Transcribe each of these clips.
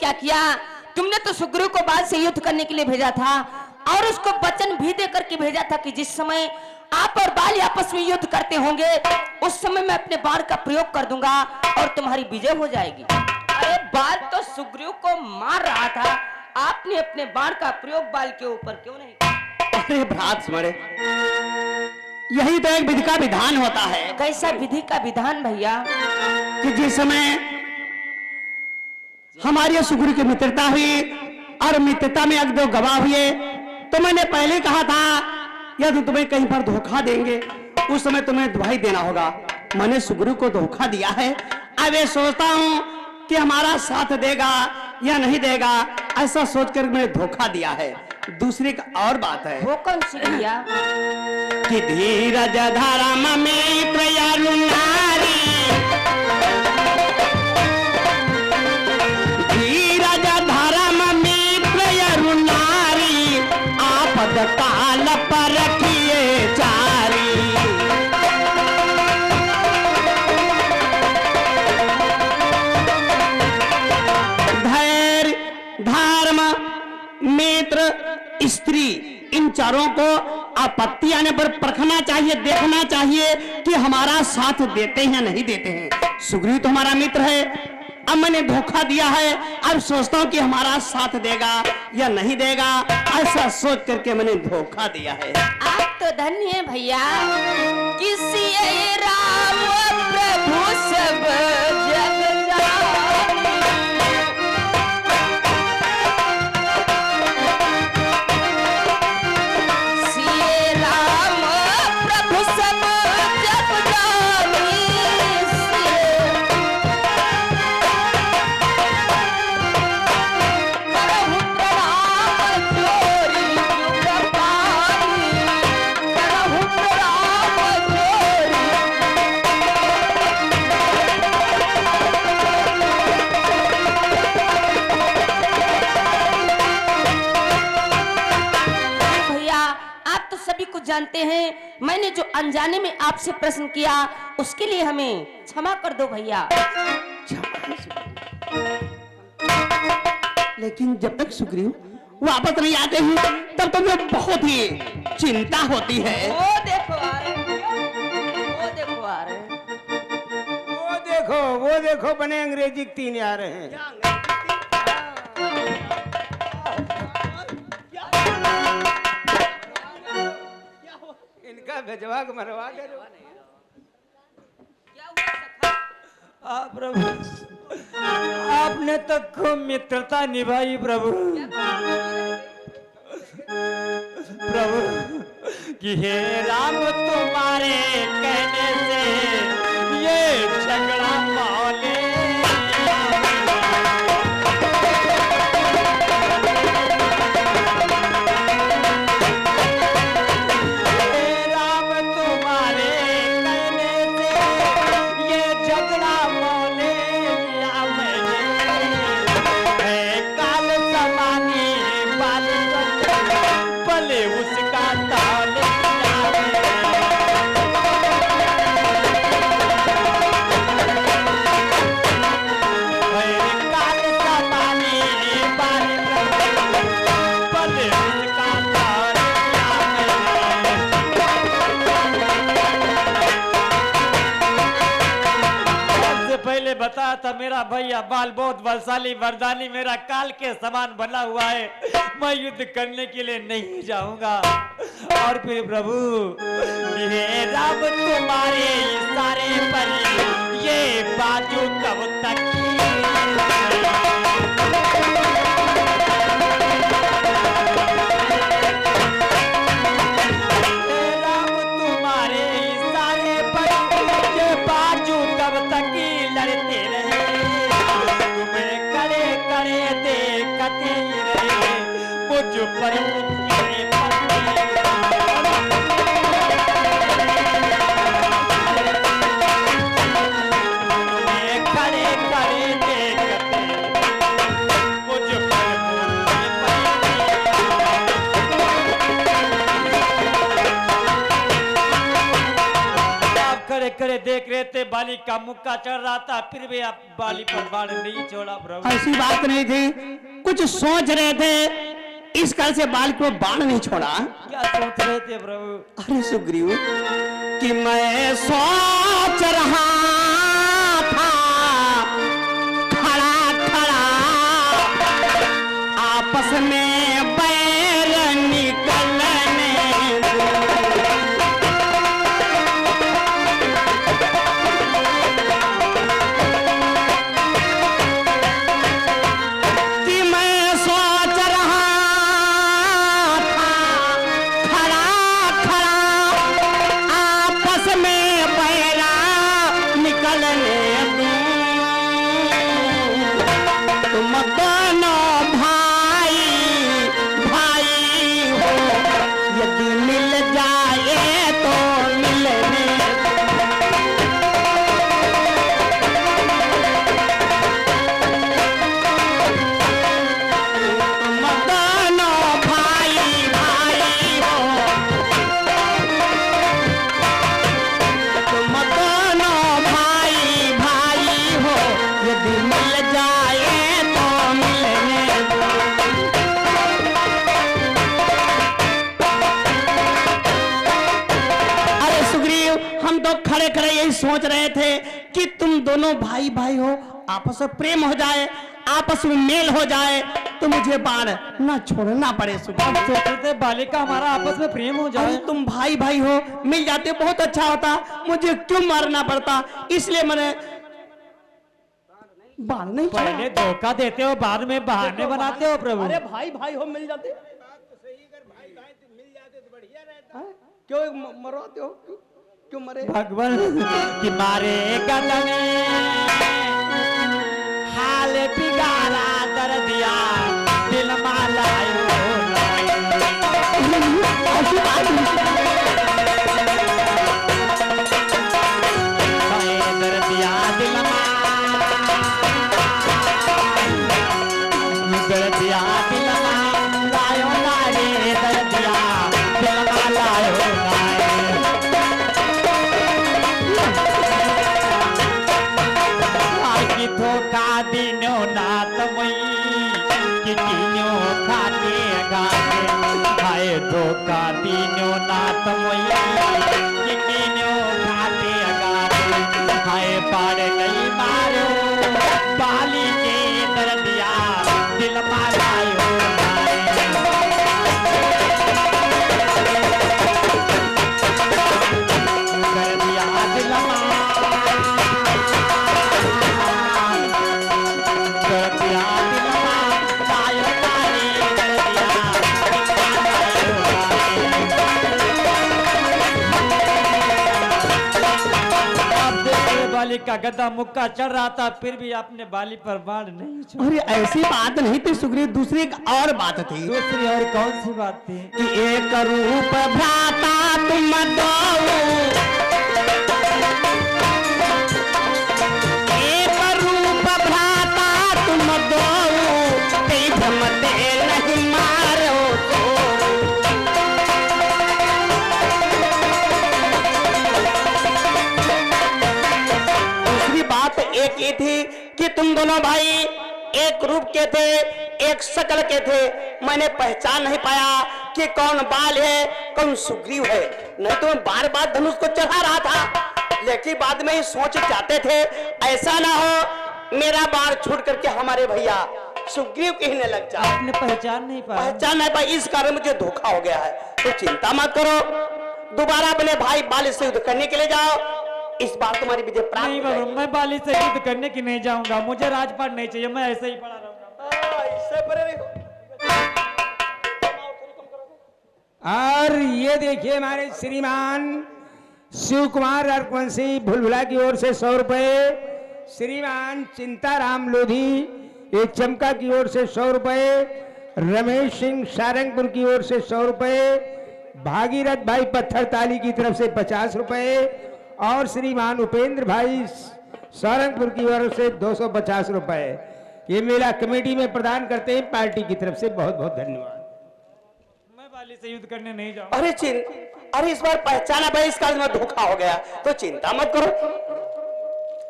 क्या किया? तुमने तो सुग्रीव को बाल से युद्ध करने के लिए भेजा था और उसको वचन भी दे करके भेजा था कि जिस समय आप और बाल आपस में युद्ध करते होंगे उस समय मैं अपने बाण का प्रयोग कर दूंगा और तुम्हारी विजय हो जाएगी। अरे बाल तो सुग्रीव को मार रहा था, आपने अपने बाण का प्रयोग बाल के ऊपर क्यों नहीं किया? अरे भ्रात स्मरे, यही तो एक विधि का विधान होता है। कैसा विधि का विधान भैया? कि जिस समय हमारी सुग्रीव की मित्रता हुई और मित्रता में एक दो गवाह हुए तो मैंने पहले कहा था यदि तुम्हें कहीं पर धोखा देंगे उस समय तुम्हें दुहाई देना होगा। मैंने सुग्रीव को धोखा दिया है, अब ये सोचता हूं कि हमारा साथ देगा या नहीं देगा, ऐसा सोचकर मैंने धोखा दिया है। दूसरी और बात है वो कौन सी भैया? कि धीरज धर्म मित्र यारु नारी, धीरज धर्म मित्र यारु नारी, आपद काल पर रखिए चारी। धैर्य, धर्म, मित्र, स्त्री, इन चारों को आपत्ति आने पर परखना चाहिए, देखना चाहिए कि हमारा साथ देते हैं नहीं देते हैं। सुग्रीव तो हमारा मित्र है, अब मैंने धोखा दिया है, अब सोचता हूं कि हमारा साथ देगा या नहीं देगा, ऐसा सोच करके मैंने धोखा दिया है। आप तो धन्य है भैया, किसी राम प्रभु सब जग जाने। सिए राम प्रभु सब जग जाने, करहु प्रणाम जोरी जुग पानी, करहु प्रणाम जोरी। भैया आप तो सभी कुछ जानते हैं, मैंने जो अनजाने में आपसे प्रश्न किया उसके लिए हमें क्षमा कर दो भैया। लेकिन जब तक सुग्रीव वापस नहीं आते हैं तब तक मुझे बहुत ही चिंता होती है। वो देखो आ रहे, वो देखो आ रहे। वो देखो बने अंग्रेजी के 3 आ रहे हैं। इनका भेजवा के मरवा दे। आप प्रभु, आपने तो खूब मित्रता निभाई प्रभु। प्रभु कि हे राम तुम्हारे कहने से ये झगड़ा मौले। बता था मेरा भैया बाल बहुत बलशाली वरदानी मेरा काल के समान बना हुआ है, मैं युद्ध करने के लिए नहीं जाऊंगा। और फिर प्रभु हे राम तुम्हारे इशारे पर ये बाजू कब तक लड़ते रहे, तुम्हें करे करे देखते ही रहे मुझ पर खड़े खड़े देखते मुझ पर करे देख रहे थे, बाली का मुक्का चढ़ रहा था, फिर भी आप बाली पर बाण नहीं छोड़ा प्रभु। ऐसी बात नहीं थी, कुछ सोच रहे थे, इस कारण से बाल को बाण नहीं छोड़ा। क्या सोच रहे थे प्रभु? अरे सुग्रीव, कि मैं सोच रहा था खड़ा खड़ा आपस में बैर निकलने कि मैं सोच रहा था खड़ा खड़ा आपस में बैरा निकलने तुम दोनों भाई भाई हो, यदि मिल जाए तो मिलने तुम दोनों भाई भाई हो, तुम दोनों भाई भाई हो, यदि मिल जाए तो मिलने अरे सुग्रीव, हम तो खड़े खड़े यही सोच रहे थे कि तुम दोनों भाई भाई हो, आपस में प्रेम हो जाए, आपस में मेल हो जाए, तो मुझे बाण ना छोड़ना पड़े। सुग्रीव, सोचते थे बाली का हमारा आपस में प्रेम हो अरे जाए। तुम भाई भाई हो, मिल जाते बहुत अच्छा होता, मुझे क्यों मारना पड़ता, इसलिए मैंने बाण नहीं छोड़ा। पहले धोखा देते हो, बाद में बहाने बनाते हो प्रभु। अरे भाई भाई हो, मिल जाते हाँ? क्यों मरवाते हो, क्यों मरे? भगवान कि मारे कदम हाल बिगाड़ा कर दिया, दिल मालायो ऐसी बात नहीं। कर दिया दिल कर दिया दिल लायो लाए कर दिया दिल लायो लाए कि धोखा दिनो नात मई कि किनो खाते गाते हाय धोखा दिनो नात मई कि किनो खाते गाते हाय पार नहीं मारो बाली के दर्दिया दिल मारायो कर दिया दिल कर दिया दिल मारायो कर दिया अब देखिए बाली का गदा मुक्का चढ़ रहा था, फिर भी आपने बाली पर बाण नहीं छोड़ा। अरे ऐसी बात नहीं थी सुग्रीव, दूसरी एक और बात थी दूसरी और कौन सी बात थी? कि एक रूप भ्राता तुम दो, एक रूप भ्राता तुम दो, कई भ्रमते नहीं मारो तो। दूसरी बात एक ये थी कि तुम दोनों भाई एक रूप के थे, एक शक्ल के थे, मैंने पहचान नहीं पाया कि कौन बाल है कौन सुग्रीव है, नहीं तो मैं बार बार धनुष को चढ़ा रहा था, लेकिन बाद में ही सोच जाते थे ऐसा ना हो मेरा बार छूट करके हमारे भैया सुग्रीव कहने लग जाए। आपने पहचान नहीं पाया। पहचान नहीं पाई, इस कारण मुझे धोखा हो गया है, तो चिंता मत करो, दोबारा अपने भाई बाल से युद्ध करने के लिए जाओ, इस बार तुम्हारी विजय प्राप्त नहीं हो बाबू, जाएगी। मैं बाली से युद्ध करने की नहीं जाऊंगा, मुझे राजपाट नहीं चाहिए, मैं ऐसे ही पड़ा रहूंगा। इससे परे रहो। और ये देखिए हमारे श्रीमान शिव कुमार अर्कवंशी भुलभुला की ओर से 100 रुपए, श्रीमान चिंताराम लोधी ये चमका की ओर से 100 रुपए, रमेश सिंह सारंगपुर की ओर से 100 रुपए, भागीरथ भाई पत्थर ताली की तरफ से 50 रुपए और श्रीमान उपेंद्र भाई सारंगपुर की ओर से 250 रुपए ये मेला कमेटी में प्रदान करते हैं। पार्टी की तरफ से बहुत बहुत धन्यवाद। मैं बाली से युद्ध करने नहीं जाऊँ। अरे इस बार पहचाना भाई, इस काल में धोखा हो गया तो चिंता मत करो,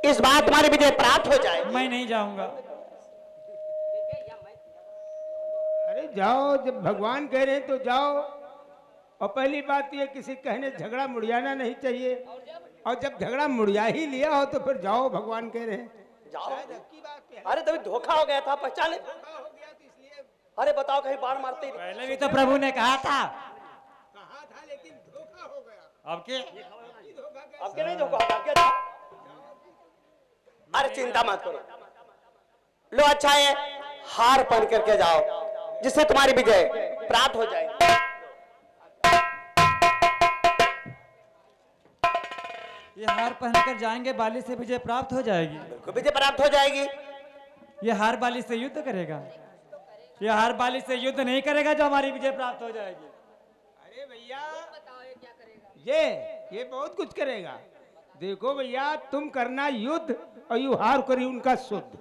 इस बार तुम्हारी विजय प्राप्त हो जाए। मैं नहीं जाऊंगा। अरे जाओ, जब भगवान कह रहे हैं तो जाओ। और पहली बात ये, किसी कहने झगड़ा मुड़ियाना नहीं चाहिए, और जब झगड़ा मुड़िया ही लिया हो तो फिर जाओ, भगवान कह रहे हैं जाओ। अरे तभी धोखा हो गया था, पहचाने। अरे बताओ, कहीं बाढ़ मारते ही पहले भी तो प्रभु ने कहा था। कहा था, लेकिन धोखा हो गया। अब के नहीं धोखा होगा क्या? अरे चिंता मत करो, लो अच्छा है, हार पहन करके जाओ, जिससे तुम्हारी विजय प्राप्त हो जाएगी। ये हार पहनकर जाएंगे, बाली से विजय प्राप्त हो जाएगी। बिल्कुल विजय प्राप्त हो जाएगी। ये हार बाली से युद्ध करेगा, ये हार बाली से युद्ध नहीं करेगा जो हमारी विजय प्राप्त हो जाएगी। अरे भैया ये बहुत कुछ करेगा। देखो भैया, तुम करना युद्ध और यू हार करी उनका शुद्ध।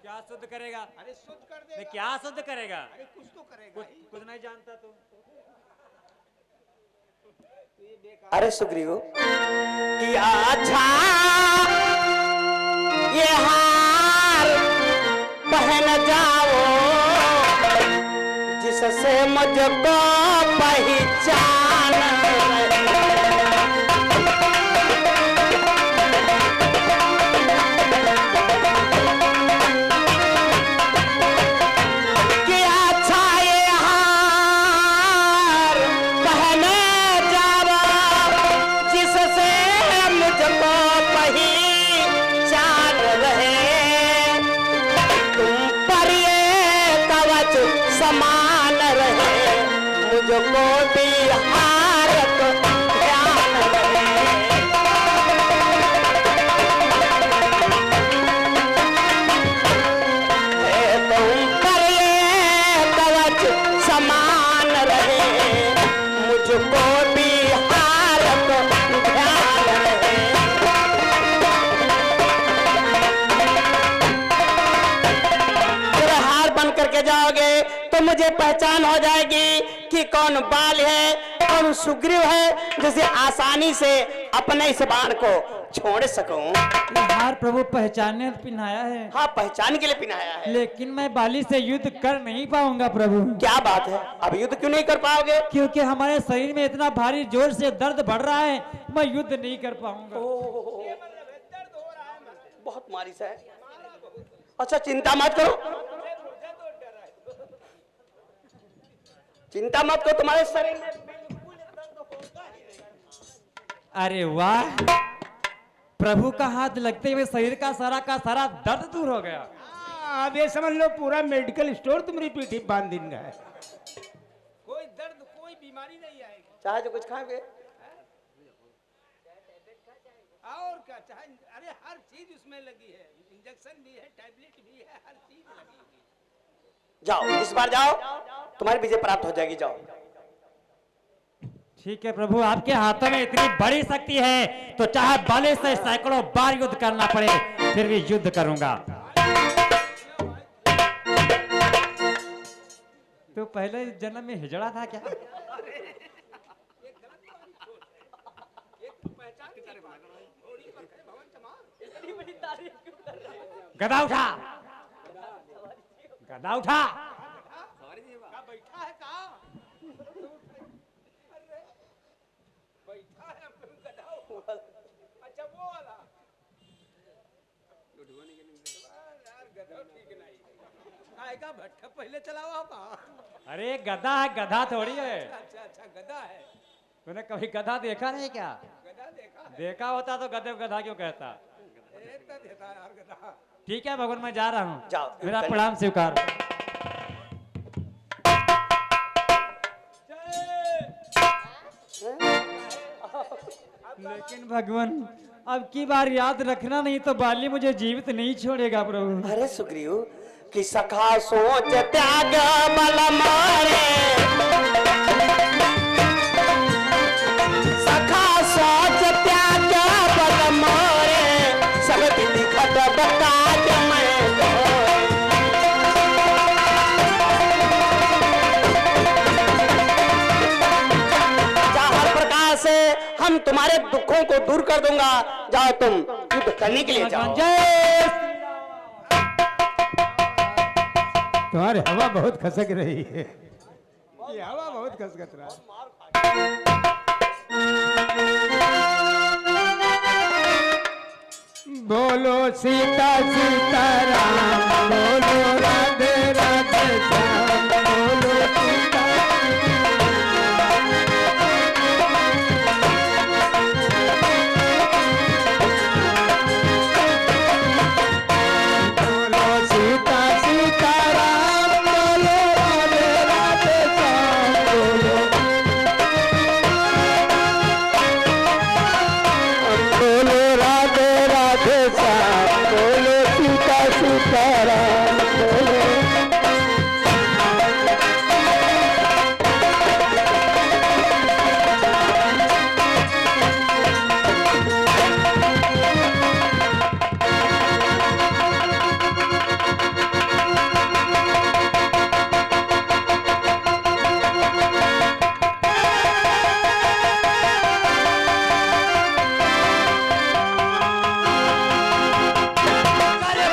क्या शुद्ध करेगा? अरे शुद्ध कर दे। नहीं, क्या शुद्ध करेगा? अरे कुछ तो करेगा ही। कुछ नहीं जानता तू। अरे सुग्रीव कि अच्छा ये हार पहन जाओ, जिससे मुझको पहचान कि अच्छा ये हार पहन जाओ, जिससे मुझको पहचान रहे, तुम पर ये कवच समान रहे, मुझको भी हारत ध्यान रहे। तुम पर ये कवच समान रहे, मुझको भी हारत ध्यान रहे। जब हार बन करके जाओगे तो मुझे पहचान हो जाएगी कि कौन बाल है, कौन सुग्रीव है, जिसे आसानी से अपने इस बाण को छोड़ सकूं। ये हार प्रभु पहचानने पिन्हाया है, हाँ, पहचान के लिए पिनाया है। लेकिन मैं बाली से युद्ध कर नहीं पाऊंगा प्रभु। क्या बात है, अब युद्ध क्यों नहीं कर पाओगे? क्योंकि हमारे शरीर में इतना भारी जोर से दर्द बढ़ रहा है, मैं युद्ध नहीं कर पाऊंगा। बहुत मारिश है। अच्छा चिंता मत करो, चिंता मत करो, तुम्हारे शरीर में अरे वाह, प्रभु का हाथ लगते हुए शरीर का सारा दर्द दूर हो गया। अब ये समझ लो, पूरा मेडिकल स्टोर तुम्हारी पीठी बांध दिन का है। कोई दर्द, कोई बीमारी नहीं आएगी। चाहे जो कुछ खाएंगे और क्या चाहे, अरे हर चीज उसमें लगी है, इंजेक्शन भी है, टैबलेट भी है, हर चीज लगी है। जाओ, इस बार जाओ, तुम्हारी विजय प्राप्त हो जाएगी। जाओ। ठीक है प्रभु, आपके हाथों में इतनी बड़ी शक्ति है तो चाहे बाले से सैकड़ों बार युद्ध करना पड़े, फिर भी युद्ध करूंगा। तो पहले जन्म में हिजड़ा था क्या? गदा उठा, गदा उठा। बैठा है कहाँ? बैठा है गधा। अच्छा वो वाला यार, गधा ठीक नहीं आएगा। भट्टा पहले चलावा कहाँ? अरे गधा है, गधा थोड़ी है। अच्छा अच्छा, गधा है। तूने कभी गधा देखा नहीं क्या? गधा देखा है। देखा होता तो गधे को गधा क्यों कहता? तो देता है यार गधा। ठीक है भगवान, मैं जा रहा हूँ। जाओ। मेरा प्रणाम स्वीकार। लेकिन भगवान, अब की बार याद रखना, नहीं तो बाली मुझे जीवित नहीं छोड़ेगा प्रभु। अरे सुग्रीव कि सखा सोच त्याग बल मारे, सखा सोच त्याग बल मारे, सब विधि खट बकाज में धोए। हम तुम्हारे दुखों को दूर कर दूंगा। जाओ तुम युद्ध करने के लिए जाओ। जय तुम्हारी हवा बहुत खसक रही है, ये हवा बहुत खसखस रहा है। बोलो सीता सीताराम, बोलो राधे राधे श्याम, बोलो सीता बोलो सीता सीताराम, बोलो राधे राधे श्याम, बोलो राधे राधे श्याम, बोलो सीता सीताराम, बोलो।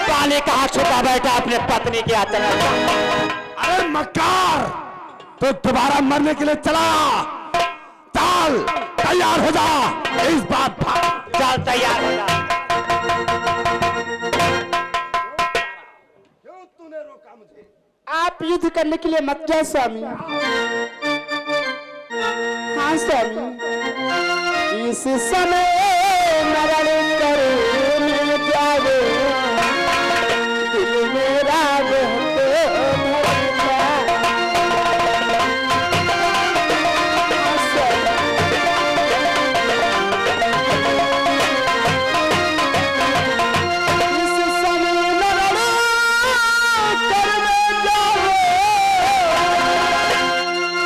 पाले कहाँ छुपा बैठा अपने पत्नी के आचरण में? अरे मक्कार, तो दोबारा मरने के लिए चला। चल तैयार हो जा, इस बात भाग। चल तैयार हो जा। आप युद्ध करने के लिए मत जाओ स्वामी। हाँ स्वामी, इस समय मरण करने जाओ, दिल मेरा बहुत धड़का। हाँ स्वामी, इस समय मरण करने जाओ,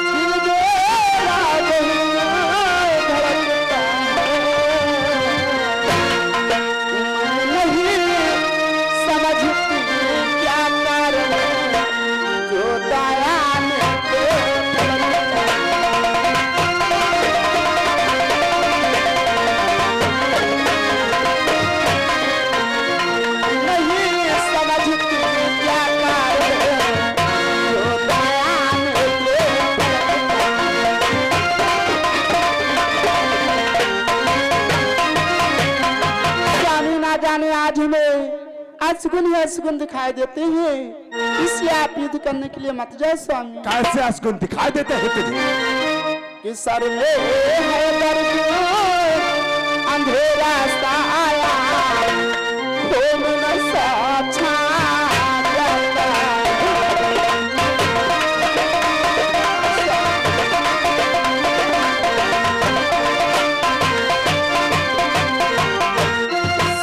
दिल मेरा बहुत धड़कता है। नहीं समझती क्या कारण जो दया में धड़कता है। नहीं समझती क्या कारण जो दया में धड़कता है। जाने ना जाने आज हमें अशगुन ही अशगुन दिखाई देते हैं, इसलिए आप युद्ध करने के लिए मत जाओ स्वामी। कैसे अशगुन दिखाई देते हैं तुझे? कि सर में है दर्द, अंधेरा सा आया, खून नशा छा जाता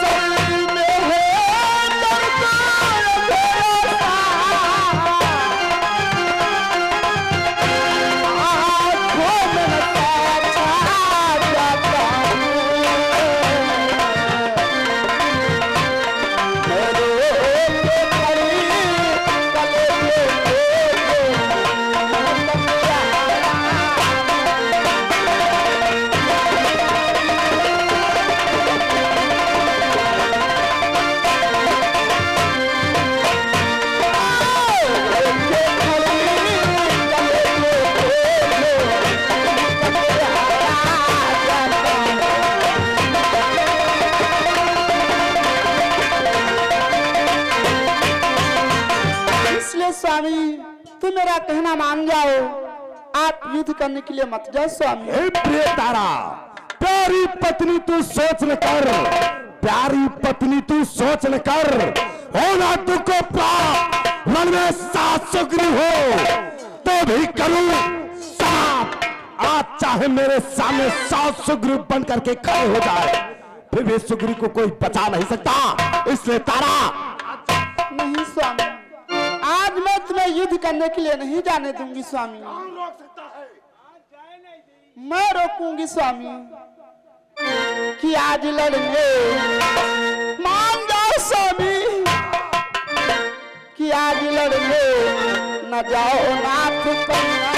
सर में है दर्द, अंधेरा सा, आँखों में नशा छा जाता इसलिए स्वामी तुम मेरा कहना मान जाओ, आप युद्ध करने के लिए मत जाओ स्वामी। हे प्रिय तारा, प्यारी पत्नी तू सोच ले कर, प्यारी पत्नी तू सोच ले कर, होना तुझको प्राप्त मन में 7 सुग्री हो तो भी करूं साफ। आज चाहे मेरे सामने 100 सुग्री बन करके खड़े हो जाए, फिर भी सुग्री को कोई बचा नहीं सकता। इसलिए तारा, नहीं स्वामी, आज मैं तुम्हें युद्ध करने के लिए नहीं जाने दूंगी स्वामी। मैं रोकूंगी स्वामी कि आज लड़ेंगे। मान जाओ स्वामी कि आज लड़ेंगे, न जाओ नाथ कन्या।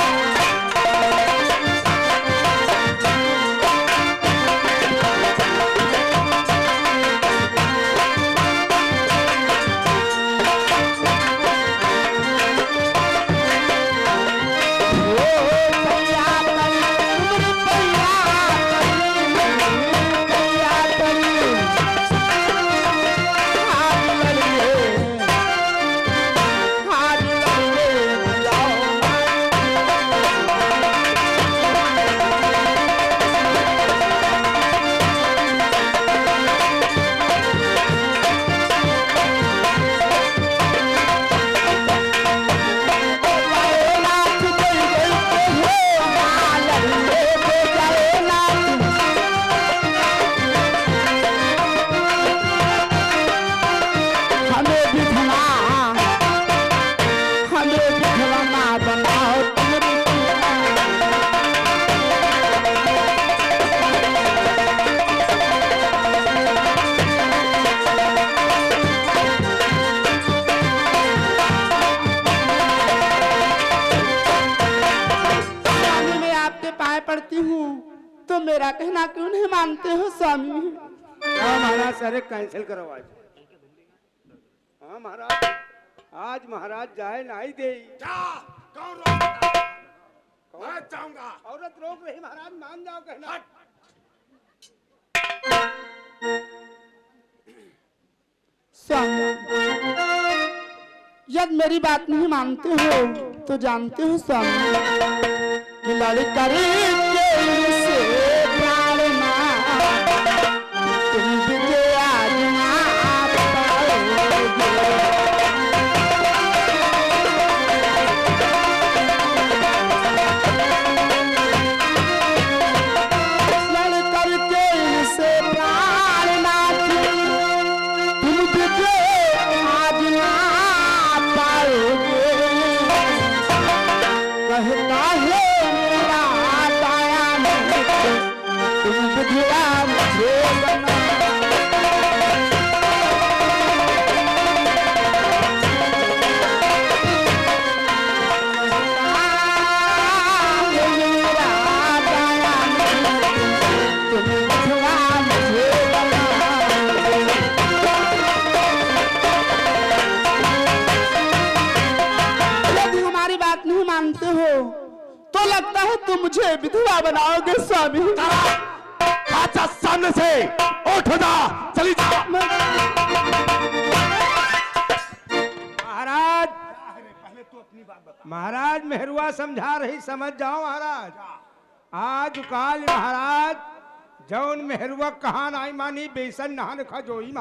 परीक्षाएं पढ़ती हूँ तो मेरा कहना क्यों नहीं मानते हो स्वामी? हाँ महाराज, सारे कैंसिल करो आज। हाँ महाराज, आज महाराज जाए नहीं दे। कौन रोक? मैं जाऊंगा। औरत रोक रही महाराज, मान जाओ कहना। स्वामी, यदि मेरी बात नहीं मानते हो तो जानते हो स्वामी कि लड़का से प्राण ना तुम विजय आजना पाओगे। लड़का से प्राण ना तुम विजय आजना पाओगे। कहता है मेरा दाया मित्र, तुम विधवा मुझे बना। मेरा दाया मित्र, तुम विधवा मुझे बना। यदि हमारी बात नहीं मानते हो तो लगता है तुम मुझे विधवा बनाओगे स्वामी। अच्छा सामने से उठ जा, चली जा। महाराज, महाराज मेहरुआ समझा रही, समझ जाओ महाराज। आज काल महाराज जौन मेहरुआ कहा नहीं मानी, बेसन नहा खा जो ही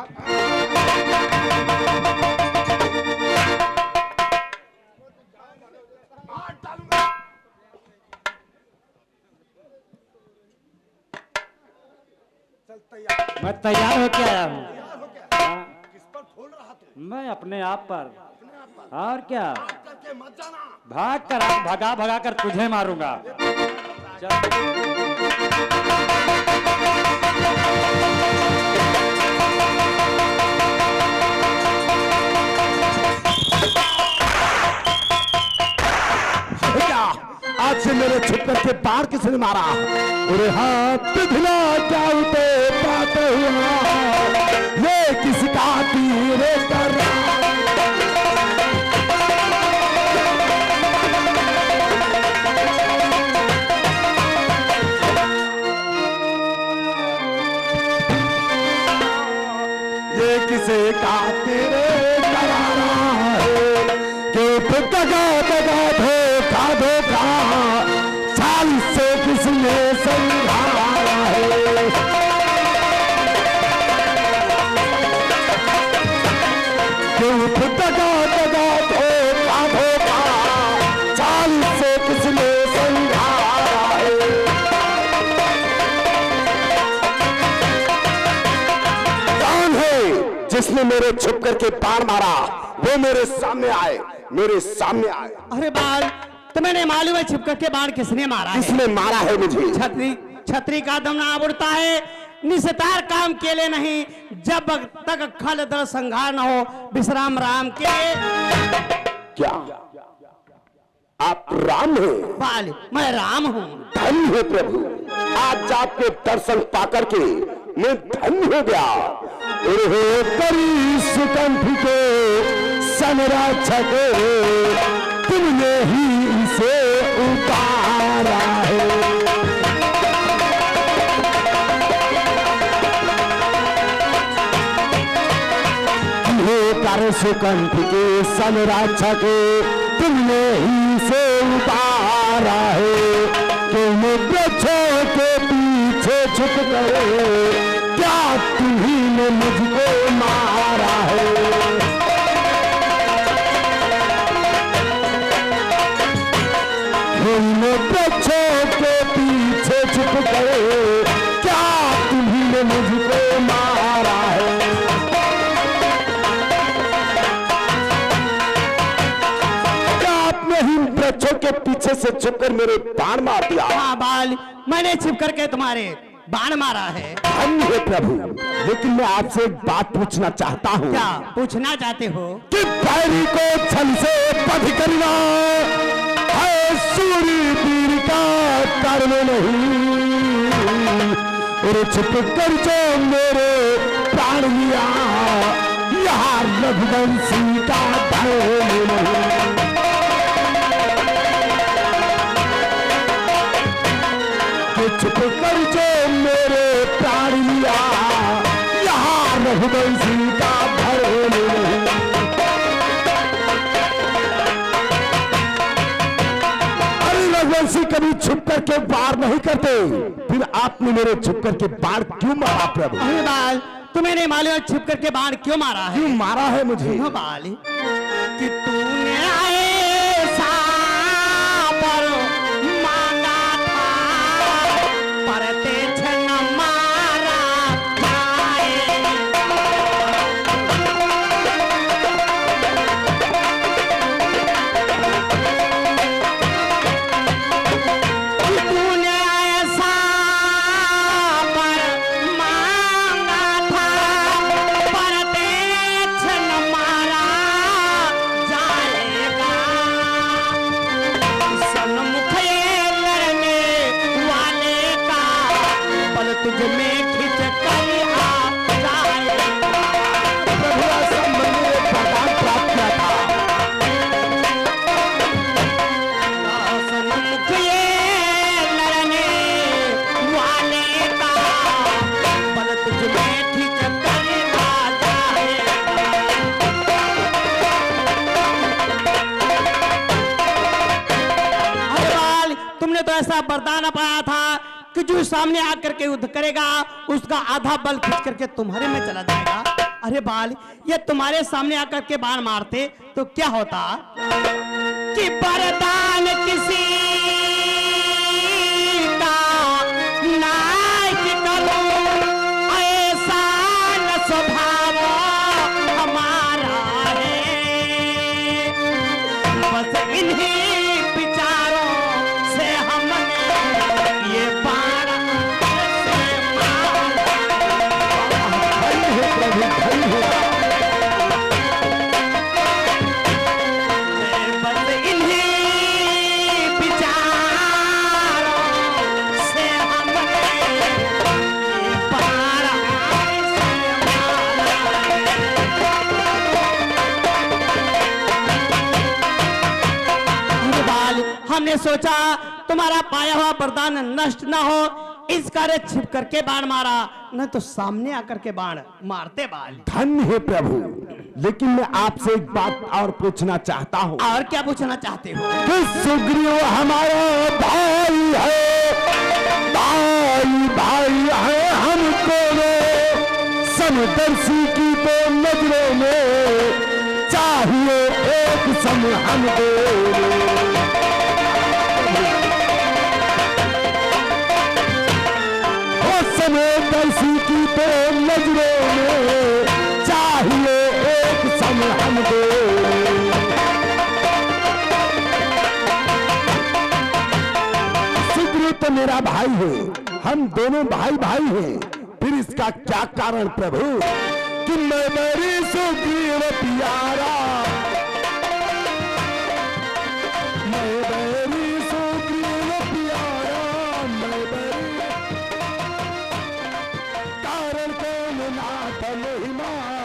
मैं तैयार होके आया हूँ। किस पर फोड़ रहा तू? मैं अपने आप पर। और क्या, करके मत जाना। भाग कर आज भगा भगा कर तुझे मारूंगा। क्या आज से मेरे छुपकर के बाढ़ किसने मारा? अरे हाथ धिला क्या उठे बात हुआ, ये किसका तीर कर रहा? ये किसे का तेरे करारा है कि दगा दगा धोखा धोखा चाल से किसने समझाया है? कि दगा दगा धोखा धोखा चाल से किसने समझाया है? कौन है जिसने मेरे छुप करके बाण मारा? वो मेरे सामने आए, मेरे सामने आए। अरे बाल, तुम्हें नहीं मालूम है छिपकर के बाण किसने मारा है? किसने मारा है मुझे? छतरी, छतरी का दम ना उड़ता है, निस्तार काम के लिए नहीं, जब तक खल दल संघार न हो, विश्राम राम के लिए। क्या आप राम हैं? बाल, मैं राम हूँ। धन्य है प्रभु, आज आपके दर्शन पाकर के मैं धन्य हो गया। करी सुकंठ के संरक्षक तुमने ही इसे उतारा है। कर सुकंठ के संरक्षक तुमने ही से उतारा है। तुम वृक्षों के पीछे छुप कर क्या तुम्ही ने मुझको मारा है? तुम वृक्षों के पीछे छुप कर क्या तुम्ही ने मुझको मारा है? वृक्षों के पीछे से छुपकर मेरे बाण मार दिया। हाँ बाल, मैंने छिप करके तुम्हारे बाण मारा है। धन्य है प्रभु, लेकिन मैं आपसे एक बात पूछना चाहता हूँ। क्या पूछना चाहते हो? कि बैरी को छल से बध करना है सूर्य वीर का का कर्म नहीं, और छुप कर जो मेरे प्राण लिया, यहाँ रघुवंशी का धर्म नहीं। छुप कर जो मेरे प्राण लिया, यहाँ रघुवंशी का धर्म नहीं। अरे रघुवंशी कभी छुप करके वार नहीं करते, फिर आपने मेरे छुप करके बाण क्यों मारा प्रभु? अरे बाल, तुम्हें नहीं मालूम छुप करके बाण क्यों मारा है? क्यों मारा है मुझे? क्यों बाल कि तूने ऐसा पर मांगा था, पर तेज न मारा जाए। कि तूने ऐसा पर मांगा था, पर तेज न मारा जाएगा। सन्मुख ये लड़ने वाले का बल तुझ में खिंच कर आ जाएगा। प्रभु ऐसा मैंने वरदान प्राप्त किया था। सन्मुख ये लड़ने वाले का बल तुझ में खिंच कर आ जाएगा। अरे बाल, तुमने तो ऐसा वरदान पाया था कि जो सामने आकर के युद्ध करेगा उसका आधा बल खींच करके तुम्हारे में चला जाएगा। अरे बाल, ये तुम्हारे सामने आकर के बाण मारते तो क्या होता कि वरदान किसी का नायक करूं, ऐसा न स्वभाव हमारा है। बस इन्हीं विचारों से हमने ये बाण से मारा। धन्य है प्रभु, धन्य है। बस इन्हीं विचारों से हमने ये बाण से मारा। बाल, हमने सोचा तुम्हारा पाया हुआ वरदान नष्ट ना हो, इस कार्य छिप करके बाण मारा, न तो सामने आकर के बाण मारते बाल। धन्य है प्रभु, लेकिन मैं आपसे एक बात और पूछना चाहता हूँ। और क्या पूछना चाहते हो? कि सुग्रीव हमारा भाई है, भाई है हमको समदर्शी की तो नजरों में चाहिए एक सम हम दोनों। समदर्शी की तो नजरों में चाहिए एक सम हम दोनों। सुग्रीव तो मेरा भाई है, हम दोनों भाई भाई हैं, फिर इसका क्या कारण प्रभु कि मैं मेरी सुग्रीव प्यारा, मैं मेरी सुग्रीव प्यारा, मैं मेरी कारण को नाथ नहीं मारा।